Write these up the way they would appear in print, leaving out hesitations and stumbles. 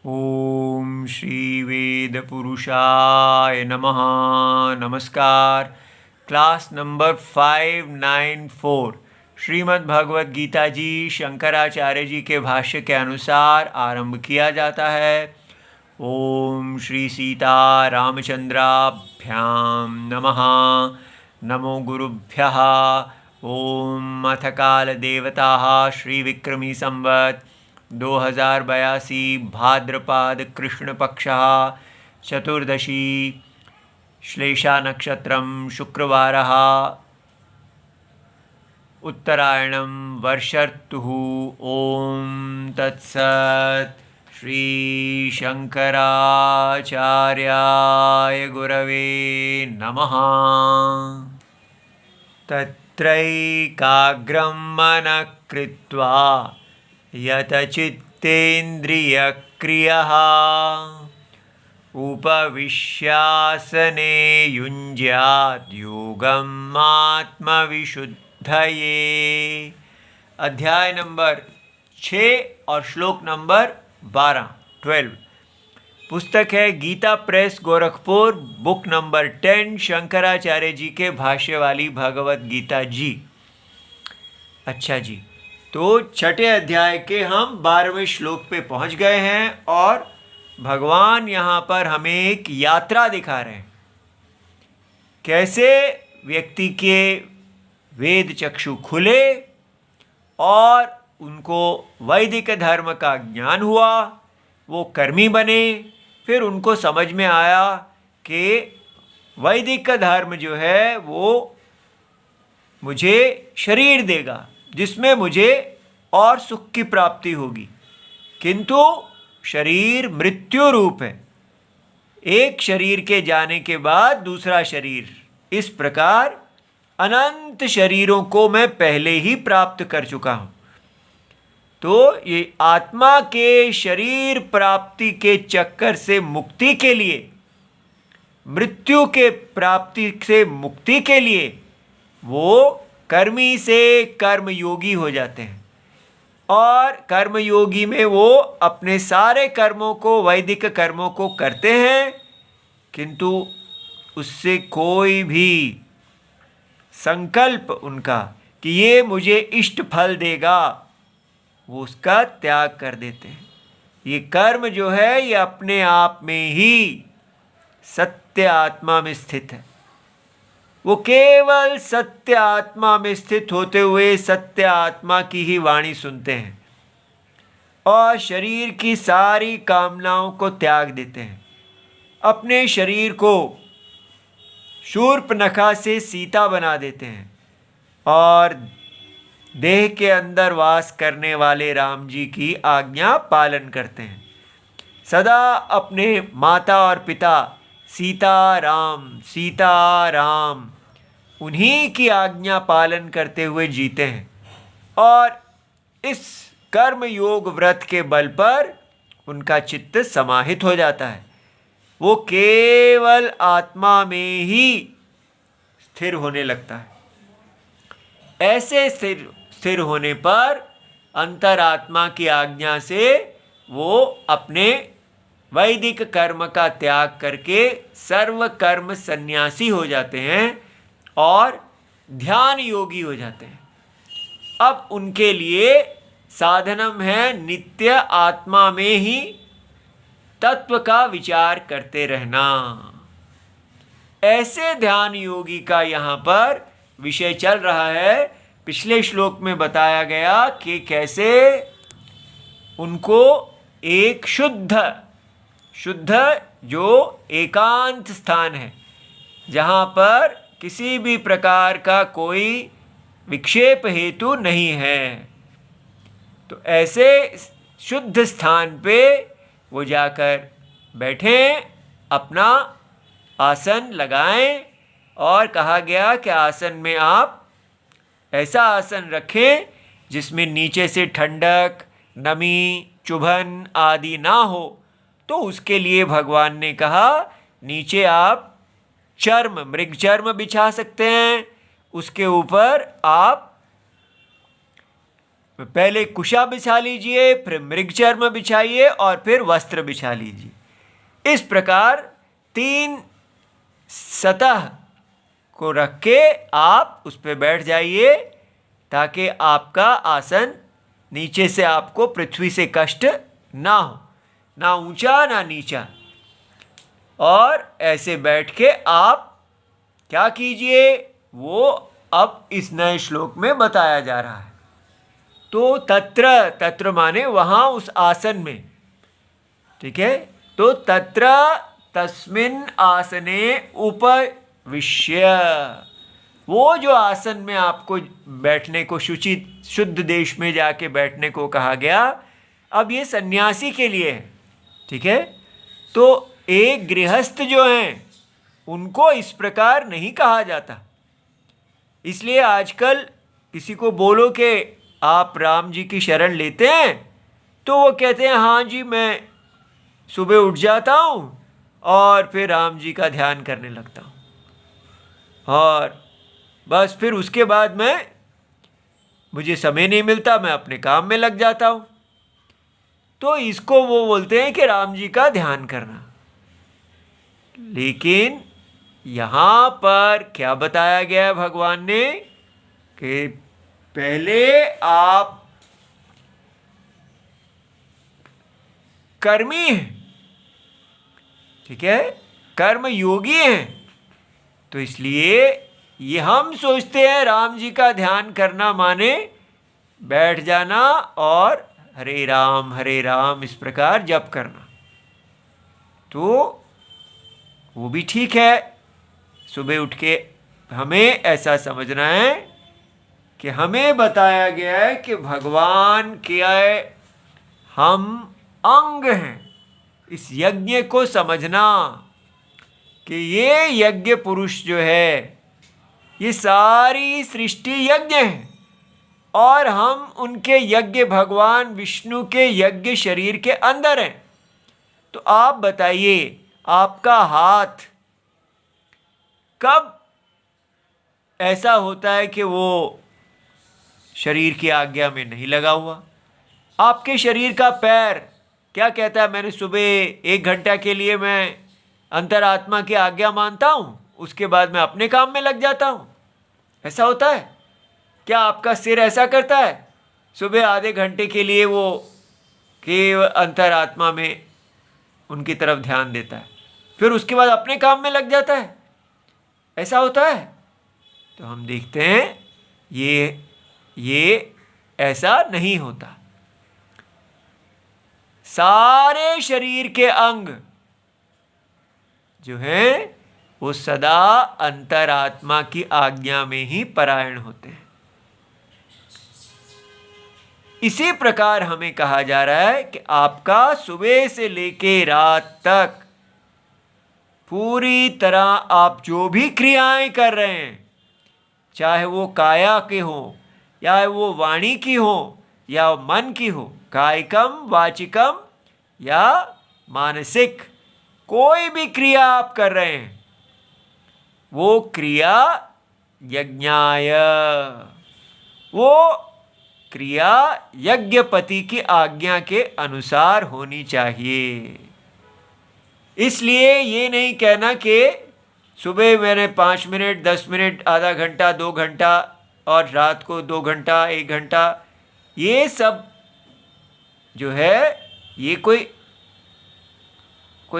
ओम श्री वेद पुरुषाय नमः। नमस्कार। क्लास नंबर 594 श्रीमद् भगवद गीता जी शंकराचार्य जी के भाष्य के अनुसार आरंभ किया जाता है। ओम श्री सीता रामचंद्राभ्याम नमः। नमो गुरुभ्यः। ओम अथ काल देवताः श्री विक्रमी संवत् 2082 भाद्रपाद कृष्ण पक्षः चतुर्दशी श्लेषा नक्षत्रं शुक्रवारः उत्तरायणं वर्षर्तुः। ओम तत्सत्। श्री शंकराचार्याय गुरवे नमः। तत्रैकाग्रं मनः कृत्वा यतचित्तेन्द्रियक्रियः उपविश्यासने युञ्ज्यात् योगम् आत्मविशुद्धये। अध्याय नंबर 6 और श्लोक नंबर 12। पुस्तक है Gita press Gorakhpur, book number 10, Shankaracharya ji के भाष्य वाली भगवत गीता जी। अच्छा जी, तो छठे अध्याय के हम 12वें श्लोक पे पहुंच गए हैं और भगवान यहाँ पर हमें एक यात्रा दिखा रहे हैं। कैसे व्यक्ति के वेद चक्षु खुले और उनको वैदिक धर्म का ज्ञान हुआ, वो कर्मी बने। फिर उनको समझ में आया कि वैदिक धर्म जो है वो मुझे शरीर देगा जिसमें मुझे और सुख की प्राप्ति होगी, किंतु शरीर मृत्यु रूप है। एक शरीर के जाने के बाद दूसरा शरीर, इस प्रकार अनंत शरीरों को मैं पहले ही प्राप्त कर चुका हूं। तो ये आत्मा के शरीर प्राप्ति के चक्कर से मुक्ति के लिए, मृत्यु के प्राप्ति से मुक्ति के लिए वो कर्मी से कर्मयोगी हो जाते हैं और कर्मयोगी में वो अपने सारे कर्मों को, वैदिक कर्मों को करते हैं, किंतु उससे कोई भी संकल्प उनका कि ये मुझे इष्ट फल देगा, वो उसका त्याग कर देते हैं। ये कर्म जो है ये अपने आप में ही सत्य आत्मा में स्थित है। वो केवल सत्य आत्मा में स्थित होते हुए सत्य आत्मा की ही वाणी सुनते हैं और शरीर की सारी कामनाओं को त्याग देते हैं। अपने शरीर को शूर्पणखा से सीता बना देते हैं और देह के अंदर वास करने वाले राम जी की आज्ञा पालन करते हैं। सदा अपने माता और पिता सीता राम उन्हीं की आज्ञा पालन करते हुए जीते हैं और इस कर्म योग व्रत के बल पर उनका चित्त समाहित हो जाता है। वो केवल आत्मा में ही स्थिर होने लगता है। ऐसे स्थिर होने पर अंतरात्मा की आज्ञा से वो अपने वैदिक कर्म का त्याग करके सर्व कर्म सन्यासी हो जाते हैं और ध्यान योगी हो जाते हैं। अब उनके लिए साधनम है नित्य आत्मा में ही तत्व का विचार करते रहना। ऐसे ध्यान योगी का यहाँ पर विषय चल रहा है। पिछले श्लोक में बताया गया कि कैसे उनको एक शुद्ध जो एकांत स्थान है, जहाँ पर किसी भी प्रकार का कोई विक्षेप हेतु नहीं है, तो ऐसे शुद्ध स्थान पे वो जाकर बैठें, अपना आसन लगाएं और कहा गया कि आसन में आप ऐसा आसन रखें जिसमें नीचे से ठंडक, नमी, चुभन आदि ना हो। तो उसके लिए भगवान ने कहा नीचे आप मृग चर्म बिछा सकते हैं, उसके ऊपर आप पहले कुशा बिछा लीजिए, फिर मृगचर्म बिछाइए और फिर वस्त्र बिछा लीजिए। इस प्रकार 3 सतह को रख के आप उस पर बैठ जाइए, ताकि आपका आसन नीचे से आपको पृथ्वी से कष्ट ना हो, ना ऊंचा ना नीचा। और ऐसे बैठ के आप क्या कीजिए, वो अब इस नए श्लोक में बताया जा रहा है। तो तत्र, तत्र माने वहाँ उस आसन में, ठीक है। तो तत्र तस्मिन् आसने उपविश्य, वो जो आसन में आपको बैठने को, शुद्ध देश में जाके बैठने को कहा गया, अब ये सन्यासी के लिए है, ठीक है। तो एक गृहस्थ जो हैं उनको इस प्रकार नहीं कहा जाता। इसलिए आजकल किसी को बोलो कि आप राम जी की शरण लेते हैं, तो वो कहते हैं हाँ जी, मैं सुबह उठ जाता हूँ और फिर राम जी का ध्यान करने लगता हूँ, और बस फिर उसके बाद मुझे समय नहीं मिलता, मैं अपने काम में लग जाता हूँ। तो इसको वो बोलते हैं कि राम जी का ध्यान करना। लेकिन यहाँ पर क्या बताया गया है भगवान ने, कि पहले आप कर्मी हैं, ठीक है, कर्म योगी हैं। तो इसलिए ये हम सोचते हैं राम जी का ध्यान करना माने बैठ जाना और हरे राम इस प्रकार जप करना। तो वो भी ठीक है, सुबह उठ के हमें ऐसा समझना है कि हमें बताया गया है कि भगवान के हम अंग हैं। इस यज्ञ को समझना कि ये यज्ञ पुरुष जो है, ये सारी सृष्टि यज्ञ है, और हम उनके यज्ञ भगवान विष्णु के यज्ञ शरीर के अंदर हैं। तो आप बताइए, आपका हाथ कब ऐसा होता है कि वो शरीर की आज्ञा में नहीं लगा हुआ? आपके शरीर का पैर क्या कहता है, मैंने सुबह 1 घंटा के लिए मैं अंतरात्मा की आज्ञा मानता हूँ, उसके बाद मैं अपने काम में लग जाता हूँ? ऐसा होता है क्या? आपका सिर ऐसा करता है, सुबह आधे घंटे के लिए वो केवल अंतरात्मा में उनकी तरफ ध्यान देता है, फिर उसके बाद अपने काम में लग जाता है? ऐसा होता है? तो हम देखते हैं ये ऐसा नहीं होता। सारे शरीर के अंग जो हैं वो सदा अंतरात्मा की आज्ञा में ही परायण होते हैं। इसी प्रकार हमें कहा जा रहा है कि आपका सुबह से लेके रात तक पूरी तरह आप जो भी क्रियाएं कर रहे हैं, चाहे वो काया के हो या वो वाणी की हो या मन की हो, कायिकम वाचिकम या मानसिक, कोई भी क्रिया आप कर रहे हैं, वो क्रिया यज्ञाय, वो क्रिया यज्ञपति की आज्ञा के अनुसार होनी चाहिए। इसलिए ये नहीं कहना कि सुबह मैंने 5 मिनट, 10 मिनट, आधा घंटा, 2 घंटा और रात को 2 घंटा, 1 घंटा, ये सब जो है ये कोई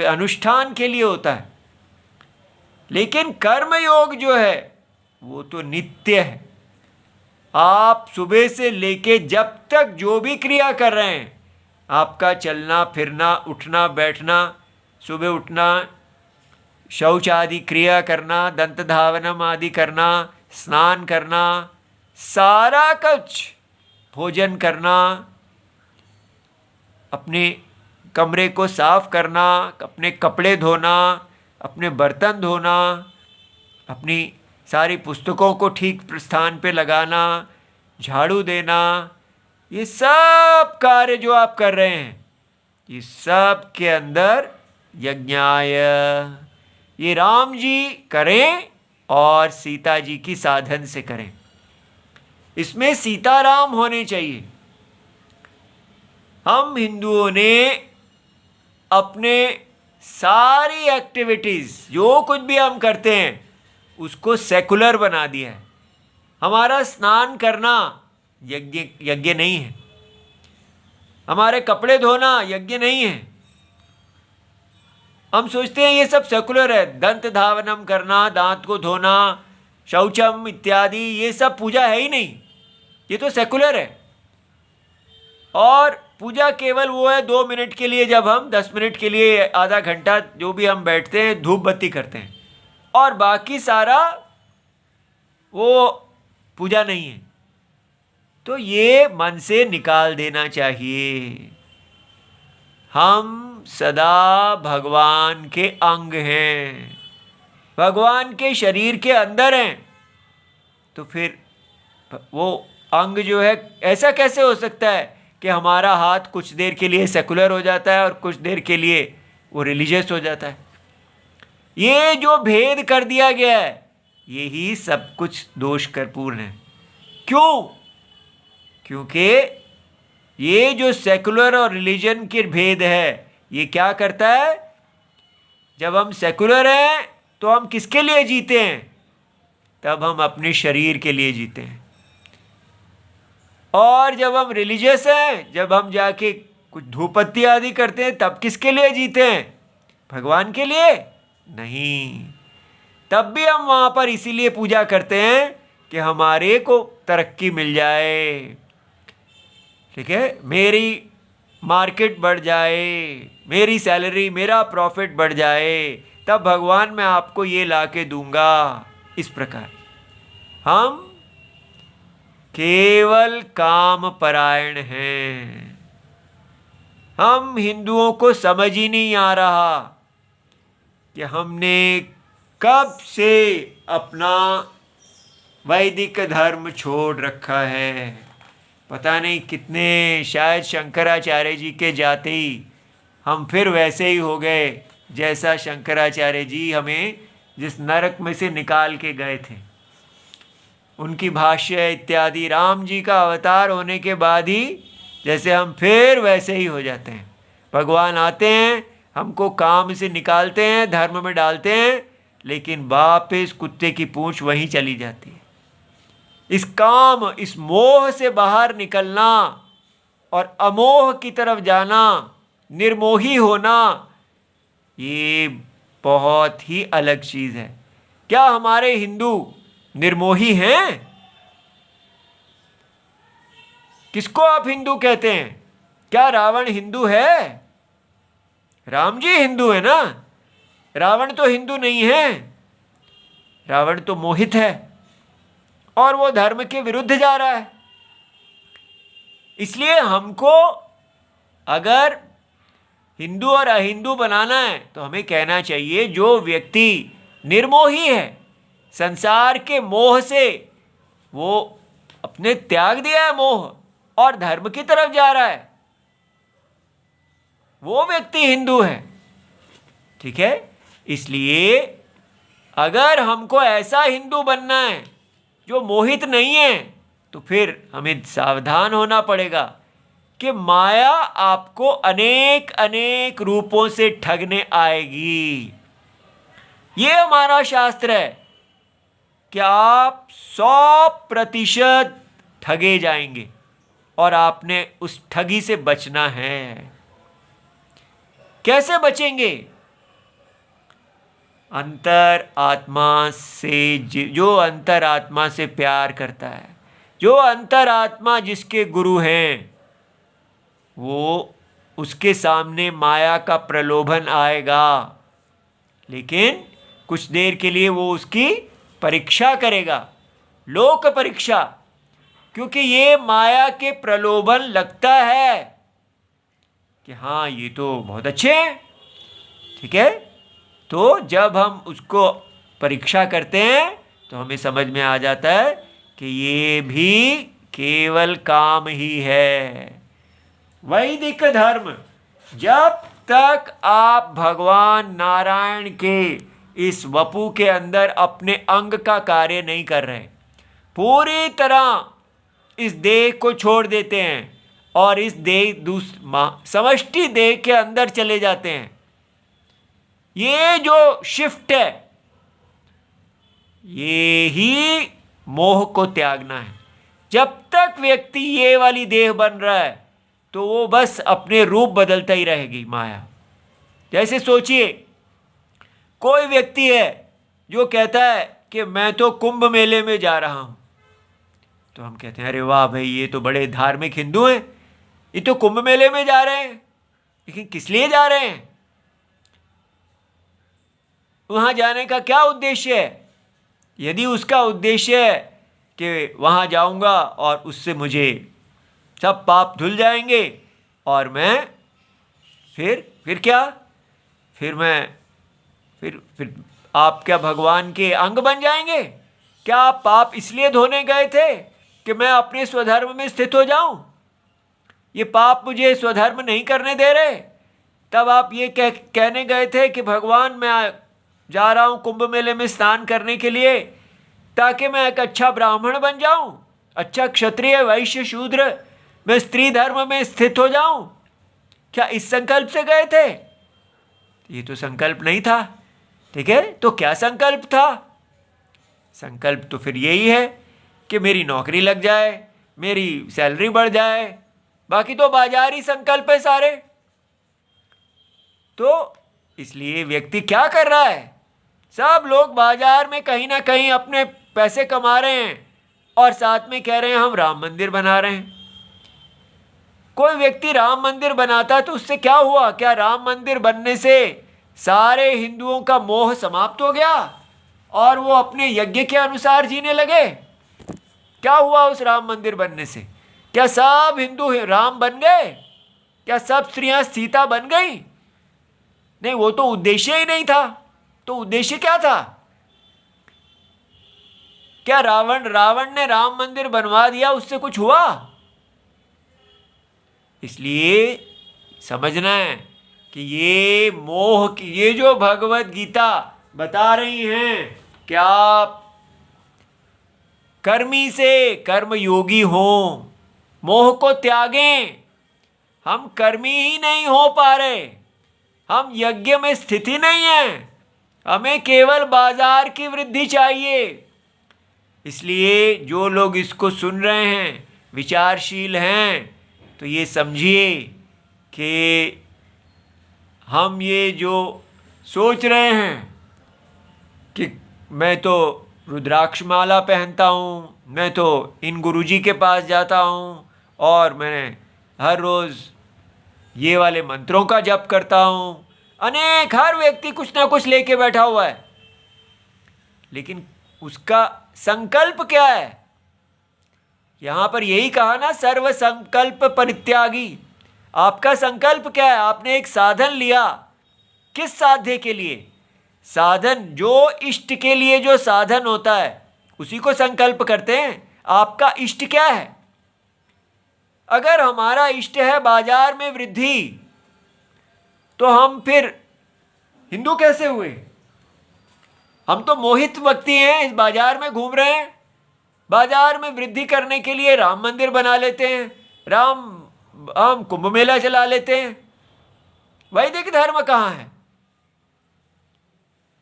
अनुष्ठान के लिए होता है। लेकिन कर्मयोग जो है वो तो नित्य है। आप सुबह से लेके जब तक जो भी क्रिया कर रहे हैं, आपका चलना फिरना, उठना बैठना, सुबह उठना, शौच आदि क्रिया करना, दंत धावनम आदि करना, स्नान करना, सारा कुछ, भोजन करना, अपने कमरे को साफ करना, अपने कपड़े धोना, अपने बर्तन धोना, अपनी सारी पुस्तकों को ठीक स्थान पे लगाना, झाड़ू देना, ये सब कार्य जो आप कर रहे हैं, ये सब के अंदर यज्ञाय, ये राम जी करें और सीता जी की साधन से करें। इसमें सीताराम होने चाहिए, हम हिंदुओं ने अपने सारी एक्टिविटीज़, जो कुछ भी हम करते हैं, उसको सेकुलर बना दिया है। हमारा स्नान करना यज्ञ नहीं है, हमारे कपड़े धोना यज्ञ नहीं है। हम सोचते हैं ये सब सेकुलर है, दंत धावनम करना, दांत को धोना, शौचम इत्यादि, ये सब पूजा है ही नहीं, ये तो सेकुलर है। और पूजा केवल वो है 2 मिनट के लिए, जब हम 10 मिनट के लिए, आधा घंटा जो भी हम बैठते हैं, धूप बत्ती करते हैं, और बाकी सारा वो पूजा नहीं है। तो ये मन से निकाल देना चाहिए। हम सदा भगवान के अंग हैं, भगवान के शरीर के अंदर हैं, तो फिर वो अंग जो है, ऐसा कैसे हो सकता है कि हमारा हाथ कुछ देर के लिए सेकुलर हो जाता है और कुछ देर के लिए वो रिलीजियस हो जाता है? ये जो भेद कर दिया गया है, यही सब कुछ दोष करपूर्ण है। क्यों? क्योंकि ये जो सेकुलर और रिलीजन के भेद है, ये क्या करता है? जब हम सेकुलर हैं तो हम किसके लिए जीते हैं? तब हम अपने शरीर के लिए जीते हैं। और जब हम रिलीजियस हैं, जब हम जाके कुछ धूपबत्ती आदि करते हैं, तब किसके लिए जीते हैं? भगवान के लिए नहीं। तब भी हम वहाँ पर इसीलिए पूजा करते हैं कि हमारे को तरक्की मिल जाए, ठीक है, मेरी मार्केट बढ़ जाए, मेरी सैलरी, मेरा प्रॉफिट बढ़ जाए, तब भगवान मैं आपको ये ला के दूंगा। इस प्रकार हम केवल काम परायण हैं। हम हिंदुओं को समझ ही नहीं आ रहा कि हमने कब से अपना वैदिक धर्म छोड़ रखा है। पता नहीं कितने, शायद शंकराचार्य जी के जाते ही हम फिर वैसे ही हो गए जैसा शंकराचार्य जी हमें जिस नरक में से निकाल के गए थे। उनकी भाष्य इत्यादि, राम जी का अवतार होने के बाद ही जैसे हम फिर वैसे ही हो जाते हैं। भगवान आते हैं, हमको काम से निकालते हैं, धर्म में डालते हैं, लेकिन वापस कुत्ते की पूंछ वहीं चली जाती है। इस काम, इस मोह से बाहर निकलना और अमोह की तरफ जाना, निर्मोही होना, ये बहुत ही अलग चीज़ है। क्या हमारे हिंदू निर्मोही हैं? किसको आप हिंदू कहते हैं? क्या रावण हिंदू है? राम जी हिंदू है ना, रावण तो हिंदू नहीं है। रावण तो मोहित है और वो धर्म के विरुद्ध जा रहा है। इसलिए हमको अगर हिंदू और अहिंदू बनाना है तो हमें कहना चाहिए, जो व्यक्ति निर्मोही है, संसार के मोह से वो अपने त्याग दिया है मोह और धर्म की तरफ जा रहा है, वो व्यक्ति हिंदू है, ठीक है। इसलिए अगर हमको ऐसा हिंदू बनना है जो मोहित नहीं है, तो फिर हमें सावधान होना पड़ेगा कि माया आपको अनेक अनेक रूपों से ठगने आएगी। ये हमारा शास्त्र है कि आप 100% ठगे जाएंगे और आपने उस ठगी से बचना है। कैसे बचेंगे? अंतर आत्मा से, जो अंतर आत्मा से प्यार करता है, जो अंतर आत्मा जिसके गुरु हैं, वो उसके सामने माया का प्रलोभन आएगा, लेकिन कुछ देर के लिए वो उसकी परीक्षा करेगा, लोक परीक्षा, क्योंकि ये माया के प्रलोभन लगता है कि हाँ ये तो बहुत अच्छे हैं, ठीक है। तो जब हम उसको परीक्षा करते हैं तो हमें समझ में आ जाता है कि ये भी केवल काम ही है। वैदिक धर्म, जब तक आप भगवान नारायण के इस वपु के अंदर अपने अंग का कार्य नहीं कर रहे, पूरी तरह इस देह को छोड़ देते हैं और इस देह समष्टि देह के अंदर चले जाते हैं। ये जो शिफ्ट है, ये ही मोह को त्यागना है। जब तक व्यक्ति ये वाली देह बन रहा है तो वो बस अपने रूप बदलता ही रहेगी माया। जैसे सोचिए, कोई व्यक्ति है जो कहता है कि मैं तो कुंभ मेले में जा रहा हूं, तो हम कहते हैं अरे वाह भाई, ये तो बड़े धार्मिक हिंदू हैं, ये तो कुंभ मेले में जा रहे हैं। लेकिन किस लिए जा रहे हैं? वहां जाने का क्या उद्देश्य है? यदि उसका उद्देश्य है कि वहां जाऊंगा और उससे मुझे सब पाप धुल जाएंगे और मैं फिर क्या, फिर आप क्या भगवान के अंग बन जाएंगे? क्या आप पाप इसलिए धोने गए थे कि मैं अपने स्वधर्म में स्थित हो जाऊं? ये पाप मुझे स्वधर्म नहीं करने दे रहे, तब आप ये कहने गए थे कि भगवान मैं जा रहा हूं कुंभ मेले में स्नान करने के लिए ताकि मैं एक अच्छा ब्राह्मण बन जाऊं, अच्छा क्षत्रिय वैश्य शूद्र, मैं स्त्री धर्म में स्थित हो जाऊं। क्या इस संकल्प से गए थे? ये तो संकल्प नहीं था। ठीक है, तो क्या संकल्प था? संकल्प तो फिर यही है कि मेरी नौकरी लग जाए, मेरी सैलरी बढ़ जाए, बाकी तो बाजारी संकल्प है सारे। तो इसलिए व्यक्ति क्या कर रहा है? सब लोग बाजार में कहीं ना कहीं अपने पैसे कमा रहे हैं और साथ में कह रहे हैं हम राम मंदिर बना रहे हैं। कोई व्यक्ति राम मंदिर बनाता तो उससे क्या हुआ? क्या राम मंदिर बनने से सारे हिंदुओं का मोह समाप्त हो गया और वो अपने यज्ञ के अनुसार जीने लगे? क्या हुआ उस राम मंदिर बनने से? क्या सब हिंदू राम बन गए? क्या सब स्त्रियां सीता बन गई? नहीं, वो तो उद्देश्य ही नहीं था। तो उद्देश्य क्या था? क्या रावण ने राम मंदिर बनवा दिया, उससे कुछ हुआ? इसलिए समझना है कि ये मोह की, ये जो भगवत गीता बता रही हैं कि आप कर्मी से कर्म योगी हो, मोह को त्यागें। हम कर्मी ही नहीं हो पा रहे, हम यज्ञ में स्थिति नहीं है, हमें केवल बाजार की वृद्धि चाहिए। इसलिए जो लोग इसको सुन रहे हैं, विचारशील हैं, तो ये समझिए कि हम ये जो सोच रहे हैं कि मैं तो रुद्राक्ष माला पहनता हूँ, मैं तो इन गुरुजी के पास जाता हूँ और मैं हर रोज़ ये वाले मंत्रों का जप करता हूँ, हर व्यक्ति कुछ ना कुछ लेके बैठा हुआ है, लेकिन उसका संकल्प क्या है? यहां पर यही कहा ना, सर्व संकल्प परित्यागी। आपका संकल्प क्या है? आपने एक साधन लिया, किस साध्य के लिए? साधन जो इष्ट के लिए जो साधन होता है उसी को संकल्प करते हैं। आपका इष्ट क्या है? अगर हमारा इष्ट है बाजार में वृद्धि, तो हम फिर हिंदू कैसे हुए? हम तो मोहित व्यक्ति हैं, इस बाजार में घूम रहे हैं, बाजार में वृद्धि करने के लिए राम मंदिर बना लेते हैं, हम कुंभ मेला चला लेते हैं। वैदिक धर्म कहाँ है?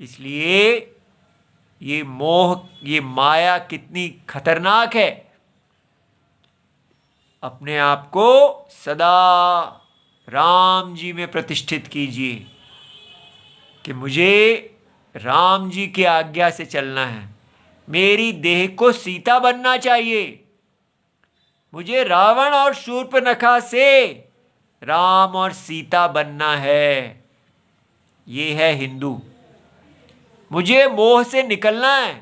इसलिए ये मोह, ये माया कितनी खतरनाक है। अपने आप को सदा राम जी में प्रतिष्ठित कीजिए कि मुझे राम जी की आज्ञा से चलना है, मेरी देह को सीता बनना चाहिए, मुझे रावण और शूर्पणखा से राम और सीता बनना है। ये है हिंदू। मुझे मोह से निकलना है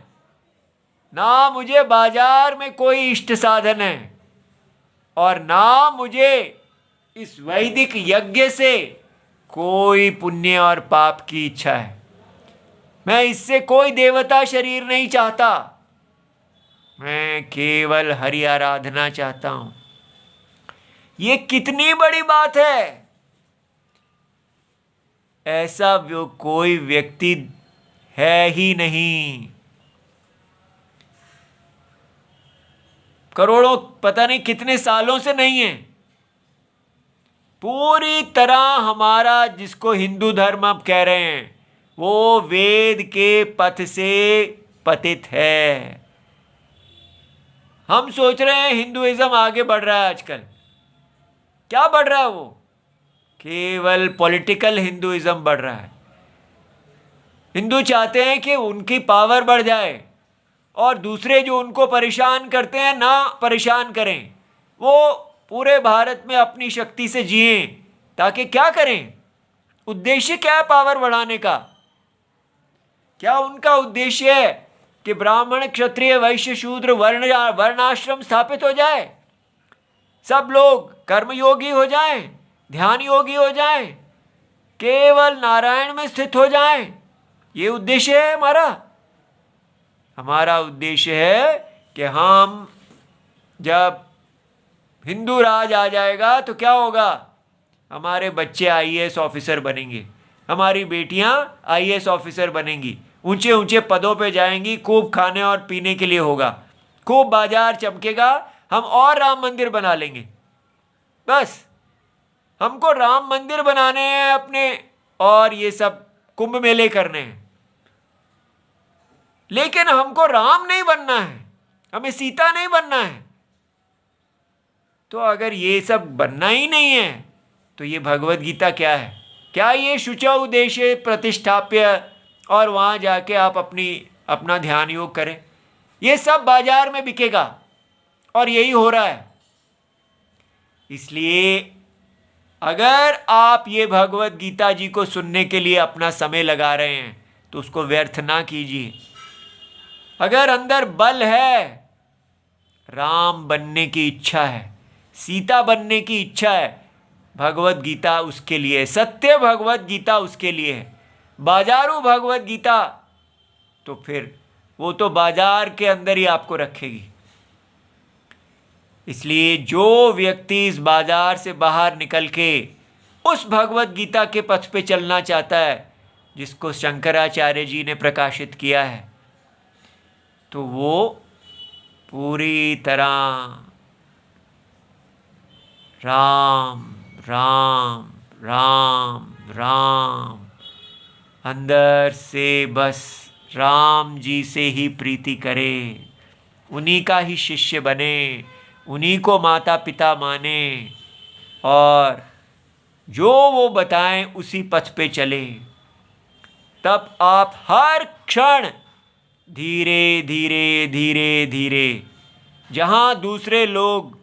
ना, मुझे बाजार में कोई इष्ट साधन है और ना मुझे इस वैदिक यज्ञ से कोई पुण्य और पाप की इच्छा है। मैं इससे कोई देवता शरीर नहीं चाहता, मैं केवल हरि आराधना चाहता हूं। ये कितनी बड़ी बात है। ऐसा कोई व्यक्ति है ही नहीं। करोड़ों, पता नहीं कितने सालों से नहीं है। पूरी तरह हमारा, जिसको हिंदू धर्म अब कह रहे हैं, वो वेद के पथ से पतित है। हम सोच रहे हैं हिंदुइज्म आगे बढ़ रहा है आजकल। क्या बढ़ रहा है? वो केवल पॉलिटिकल हिंदुइज्म बढ़ रहा है। हिंदू चाहते हैं कि उनकी पावर बढ़ जाए और दूसरे जो उनको परेशान करते हैं ना परेशान करें। वो पूरे भारत में अपनी शक्ति से जिए, ताकि क्या करें? उद्देश्य क्या है पावर बढ़ाने का? क्या उनका उद्देश्य है कि ब्राह्मण क्षत्रिय वैश्य शूद्र वर्णाश्रम स्थापित हो जाए, सब लोग कर्मयोगी हो जाएं, ध्यान योगी हो जाएं, केवल नारायण में स्थित हो जाएं? ये उद्देश्य है हमारा? हमारा उद्देश्य है कि हम, जब हिंदू राज आ जाएगा तो क्या होगा? हमारे बच्चे आईएएस ऑफिसर बनेंगे, हमारी बेटियां आईएएस ऑफिसर बनेंगी, ऊंचे ऊंचे पदों पे जाएंगी, खूब खाने और पीने के लिए होगा, खूब बाजार चमकेगा, हम और राम मंदिर बना लेंगे। बस हमको राम मंदिर बनाने हैं अपने, और ये सब कुंभ मेले करने हैं। लेकिन हमको राम नहीं बनना है, हमें सीता नहीं बनना है। तो अगर ये सब बनना ही नहीं है तो ये भगवत गीता क्या है? क्या ये शुचौ उद्देश्य प्रतिष्ठाप्य और वहाँ जाके आप अपना ध्यान योग करें? ये सब बाजार में बिकेगा और यही हो रहा है। इसलिए अगर आप ये भगवत गीता जी को सुनने के लिए अपना समय लगा रहे हैं तो उसको व्यर्थ ना कीजिए। अगर अंदर बल है, राम बनने की इच्छा है, सीता बनने की इच्छा है, भगवत गीता उसके लिए है, सत्य भगवत गीता उसके लिए है। बाजारू भगवत गीता तो फिर वो तो बाजार के अंदर ही आपको रखेगी। इसलिए जो व्यक्ति इस बाजार से बाहर निकल के उस भगवत गीता के पथ पे चलना चाहता है जिसको शंकराचार्य जी ने प्रकाशित किया है, तो वो पूरी तरह राम राम राम राम, अंदर से बस राम जी से ही प्रीति करे, उन्हीं का ही शिष्य बने, उन्हीं को माता पिता माने और जो वो बताएं उसी पथ पे चले। तब आप हर क्षण धीरे धीरे धीरे धीरे, जहाँ दूसरे लोग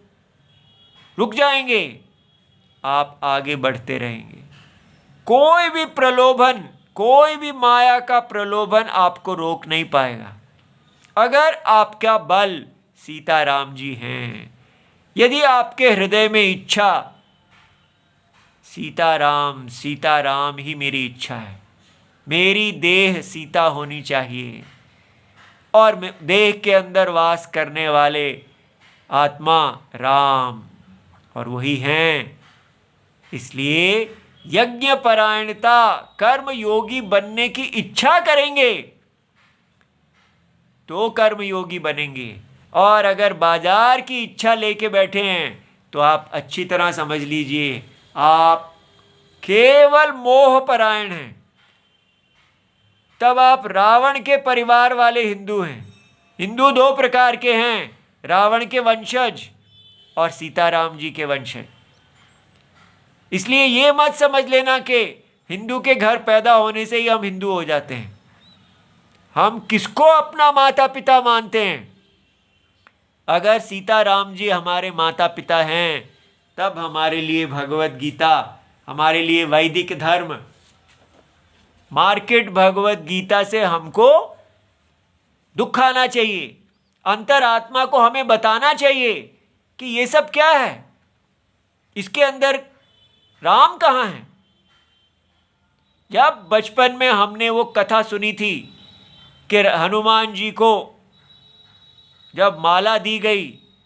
रुक जाएंगे, आप आगे बढ़ते रहेंगे। कोई भी प्रलोभन, कोई भी माया का प्रलोभन आपको रोक नहीं पाएगा। अगर आपका बल सीताराम जी हैं, यदि आपके हृदय में इच्छा सीताराम सीताराम ही मेरी इच्छा है, मेरी देह सीता होनी चाहिए और देह के अंदर वास करने वाले आत्मा राम, और वही हैं। इसलिए यज्ञ परायणता, कर्म योगी बनने की इच्छा करेंगे तो कर्म योगी बनेंगे। और अगर बाजार की इच्छा लेके बैठे हैं तो आप अच्छी तरह समझ लीजिए, आप केवल मोह परायण हैं। तब आप रावण के परिवार वाले हिंदू हैं। हिंदू दो प्रकार के हैं, रावण के वंशज और सीताराम जी के वंशज। इसलिए ये मत समझ लेना कि हिंदू के घर पैदा होने से ही हम हिंदू हो जाते हैं। हम किसको अपना माता पिता मानते हैं? अगर सीताराम जी हमारे माता पिता हैं, तब हमारे लिए भगवत गीता, हमारे लिए वैदिक धर्म, मार्केट भगवत गीता से हमको दुख आना चाहिए। अंतरात्मा को हमें बताना चाहिए कि ये सब क्या है, इसके अंदर राम कहाँ है। जब बचपन में हमने वो कथा सुनी थी कि हनुमान जी को जब माला दी गई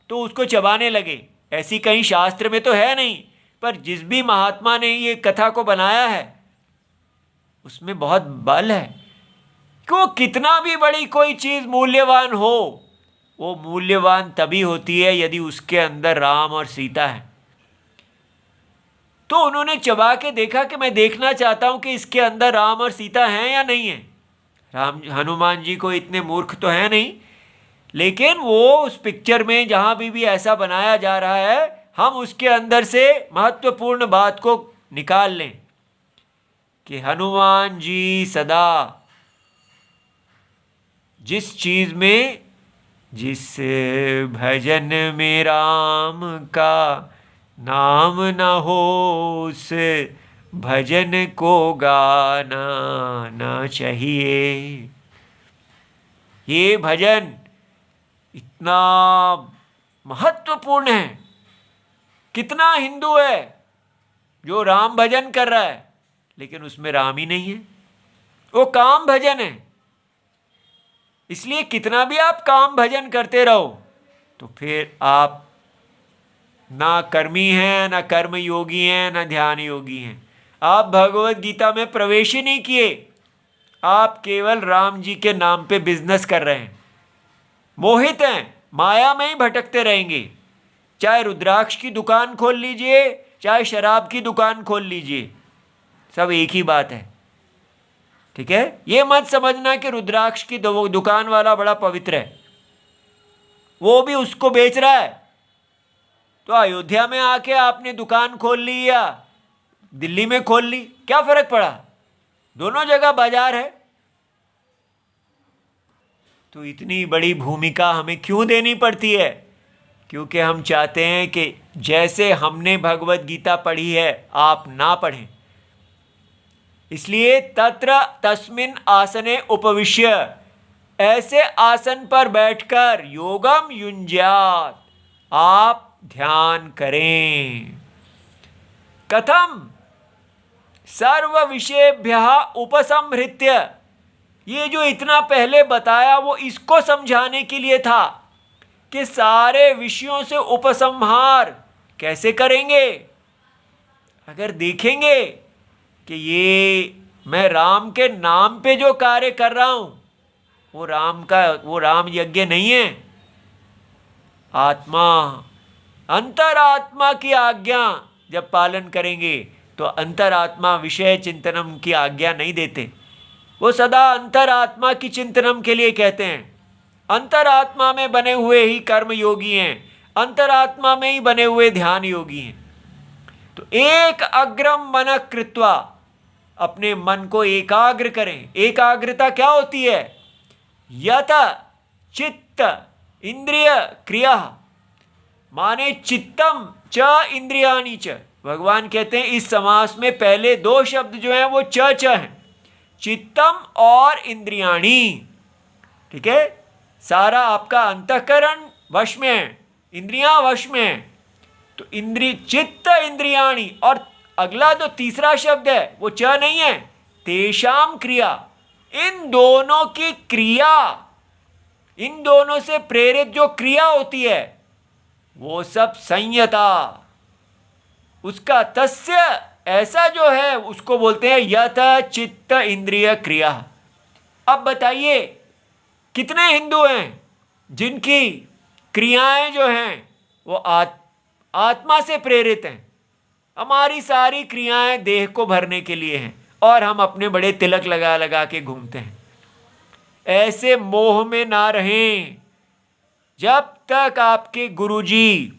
तो उसको चबाने लगे, ऐसी कहीं शास्त्र में तो है नहीं, पर जिस भी महात्मा ने ये कथा को बनाया है उसमें बहुत बल है कि वो कितना भी बड़ी कोई चीज़ मूल्यवान हो, वो मूल्यवान तभी होती है यदि उसके अंदर राम और सीता है। तो उन्होंने चबा के देखा कि मैं देखना चाहता हूं कि इसके अंदर राम और सीता हैं या नहीं है। राम हनुमान जी को इतने मूर्ख तो हैं नहीं, लेकिन वो उस पिक्चर में जहां भी ऐसा बनाया जा रहा है, हम उसके अंदर से महत्वपूर्ण बात को निकाल लें कि हनुमान जी सदा जिस चीज में, जिस भजन में राम का नाम न हो, उस भजन को गाना न चाहिए। ये भजन इतना महत्वपूर्ण है। कितना हिंदू है जो राम भजन कर रहा है, लेकिन उसमें राम ही नहीं है, वो काम भजन है। इसलिए कितना भी आप काम भजन करते रहो तो फिर आप ना कर्मी हैं, ना कर्म योगी हैं, ना ध्यान योगी हैं। आप भगवत गीता में प्रवेश ही नहीं किए, आप केवल राम जी के नाम पे बिजनेस कर रहे हैं, मोहित हैं, माया में ही भटकते रहेंगे। चाहे रुद्राक्ष की दुकान खोल लीजिए, चाहे शराब की दुकान खोल लीजिए, सब एक ही बात है। ठीक है, ये मत समझना कि रुद्राक्ष की दुकान वाला बड़ा पवित्र है, वो भी उसको बेच रहा है। तो अयोध्या में आके आपने दुकान खोल ली या दिल्ली में खोल ली, क्या फर्क पड़ा? दोनों जगह बाजार है। तो इतनी बड़ी भूमिका हमें क्यों देनी पड़ती है? क्योंकि हम चाहते हैं कि जैसे हमने भगवत गीता पढ़ी है आप ना पढ़ें। इसलिए तत्र तस्मिन् आसने उपविश्य, ऐसे आसन पर बैठकर योगम युञ्ज्यात्, आप ध्यान करें। कथम सर्व विषयेभ्यः उपसंहृत्य, ये जो इतना पहले बताया वो इसको समझाने के लिए था कि सारे विषयों से उपसंहार कैसे करेंगे। अगर देखेंगे कि ये मैं राम के नाम पे जो कार्य कर रहा हूं वो राम यज्ञ नहीं है। आत्मा, अंतरात्मा की आज्ञा जब पालन करेंगे तो अंतरात्मा विषय चिंतनम की आज्ञा नहीं देते, वो सदा अंतरात्मा की चिंतनम के लिए कहते हैं। अंतरात्मा में बने हुए ही कर्म योगी हैं, अंतरात्मा में ही बने हुए ध्यान योगी हैं। तो एक अग्रम मन कृत्वा, अपने मन को एकाग्र करें। एकाग्रता क्या होती है? यत चित्त इंद्रिय क्रिया, माने चित्तम च इंद्रियाणि च। भगवान कहते हैं इस समास में पहले दो शब्द जो हैं वो च हैं, चित्तम और इंद्रियाणी। ठीक है, सारा आपका अंतःकरण वश में है, इंद्रियां वश में है। तो चित्त इंद्रियाणी, और अगला जो तीसरा शब्द है वो च नहीं है, तेषाम क्रिया। इन दोनों की क्रिया, इन दोनों से प्रेरित जो क्रिया होती है वो सब संयता, उसका तस्य ऐसा जो है उसको बोलते हैं यत चित्त इंद्रिय क्रिया। अब बताइए कितने हिंदू हैं जिनकी क्रियाएं जो हैं वो आत्मा से प्रेरित हैं। हमारी सारी क्रियाएं देह को भरने के लिए हैं और हम अपने बड़े तिलक लगा लगा के घूमते हैं। ऐसे मोह में ना रहें। जब तक आपके गुरुजी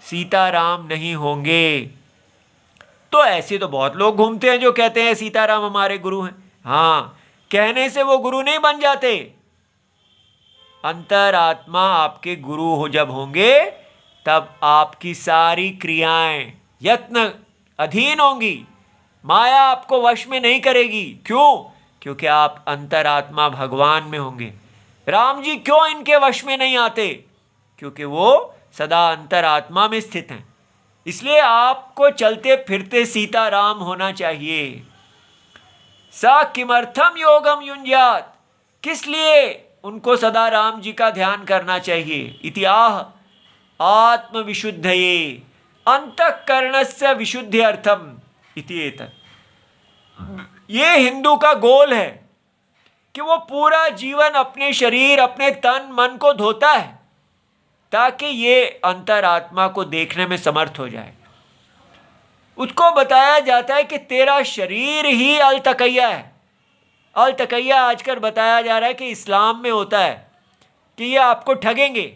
सीताराम नहीं होंगे, तो ऐसे तो बहुत लोग घूमते हैं जो कहते हैं सीताराम हमारे गुरु हैं। हाँ, कहने से वो गुरु नहीं बन जाते। अंतरात्मा आपके गुरु हो जब होंगे तब आपकी सारी क्रियाएं यत्न अधीन होंगी, माया आपको वश में नहीं करेगी। क्यों? क्योंकि आप अंतरात्मा भगवान में होंगे। राम जी क्यों इनके वश में नहीं आते? क्योंकि वो सदा अंतरात्मा में स्थित हैं। इसलिए आपको चलते फिरते सीताराम होना चाहिए। सा किमर्थम योगम युञ्ज्यात्, किस लिए उनको सदा राम जी का ध्यान करना चाहिए? इतिहाह आत्म विशुद्धये अंतःकरणस्य विशुद्ध्यर्थम इति एतत्। ये हिंदू का गोल है कि वो पूरा जीवन अपने शरीर, अपने तन मन को धोता है ताकि ये अंतरात्मा को देखने में समर्थ हो जाए। उसको बताया जाता है कि तेरा शरीर ही अलतकैया है। अलतकैया आजकल बताया जा रहा है कि इस्लाम में होता है कि ये आपको ठगेंगे,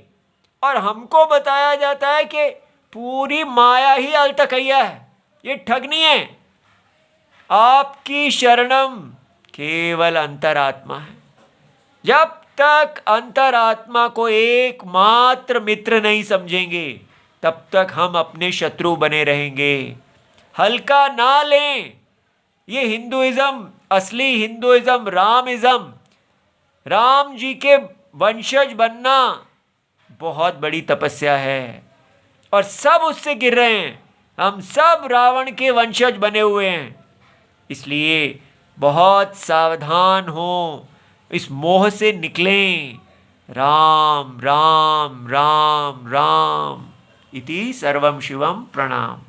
और हमको बताया जाता है कि पूरी माया ही अलतकैया है, ये ठगनी है। आपकी शरणम केवल अंतरात्मा है। जब तक अंतरात्मा को एकमात्र मित्र नहीं समझेंगे तब तक हम अपने शत्रु बने रहेंगे। हल्का ना लें। ये हिंदुइज्म, असली हिंदुइज्म, रामिज्म, राम जी के वंशज बनना बहुत बड़ी तपस्या है, और सब उससे गिर रहे हैं। हम सब रावण के वंशज बने हुए हैं। इसलिए बहुत सावधान हो, इस मोह से निकलें। राम राम राम राम इति सर्वम शिवम प्रणाम।